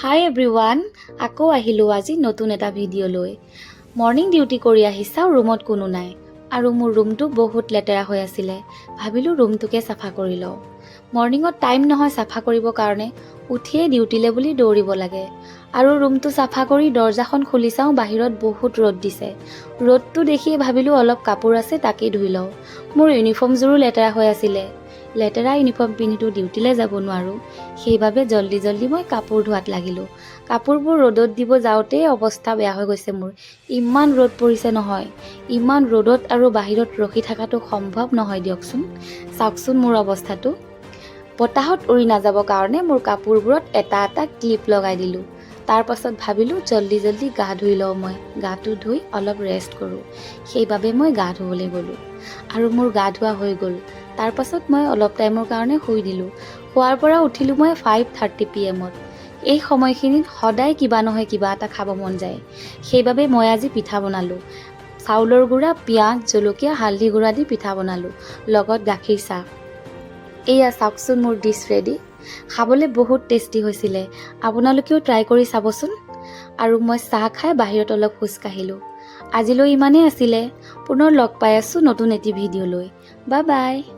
হাই everyone, আকৌ আহিলোঁ আজি নতুন এটা ভিডিঅ' লৈ। মৰ্ণিং ডিউটি কৰি আহি চাওঁ ৰুমত কোনো নাই আৰু মোৰ ৰুমটো বহুত লেতেৰা হৈ আছিলে। ভাবিলোঁ ৰুমটোকে চাফা কৰি লওঁ। মৰ্ণিঙত টাইম নহয় চাফা কৰিবৰ কাৰণে, উঠিয়ে ডিউটিলে বুলি দৌৰিব লাগে। আৰু ৰুমটো চাফা কৰি দৰ্জাখন খুলি চাওঁ বাহিৰত বহুত ৰ'দ দিছে। ৰ'দটো দেখিয়ে ভাবিলোঁ অলপ কাপোৰ আছে তাকেই ধুই লওঁ। মোৰ ইউনিফৰ্মযোৰো লেতেৰা হৈ আছিলে। লেতেৰা ইউনিফৰ্ম পিন্ধিতো ডিউটিলৈ যাব নোৱাৰোঁ, সেইবাবে জল্দি মই কাপোৰ ধোৱাত লাগিলোঁ। কাপোৰবোৰ ৰ'দত দিব যাওঁতেই অৱস্থা বেয়া হৈ গৈছে মোৰ। ইমান ৰ'দ পৰিছে নহয়, ইমান ৰ'দত আৰু বাহিৰত ৰখি থকাটো সম্ভৱ নহয় দিয়কচোন। চাওকচোন মোৰ অৱস্থাটো। বতাহত উৰি নাযাবৰ কাৰণে মোৰ কাপোৰবোৰত এটা এটা ক্লিপ লগাই দিলোঁ। তাৰ পাছত ভাবিলোঁ জল্দি গা ধুই লওঁ মই। গাটো ধুই অলপ ৰেষ্ট কৰোঁ। সেইবাবে মই গা ধুবলৈ গ'লোঁ আৰু মোৰ গা ধোৱা হৈ গ'ল। তাৰ পাছত মই অলপ টাইমৰ কাৰণে শুই দিলোঁ। শোৱাৰ পৰা উঠিলোঁ মই 5:30 PM। এই সময়খিনিত সদায় কিবা নহয় কিবা এটা খাব মন যায়। সেইবাবে মই আজি পিঠা বনালোঁ। চাউলৰ গুড়া, পিঁয়াজ, জলকীয়া, হালধি গুড়া দি পিঠা বনালোঁ, লগত গাখীৰ চাহ। এয়া চাওকচোন মোৰ ডিছ ৰেডি। খাবলৈ বহুত টেষ্টি হৈছিলে। আপোনালোকেও ট্ৰাই কৰি চাবচোন। আৰু মই চাহ খাই বাহিৰত অলপ খোজকাঢ়িলোঁ। আজিলৈ ইমানেই আছিলে। পুনৰ লগ পাই আছোঁ নতুন এটি ভিডিঅ' লৈ। Bye bye.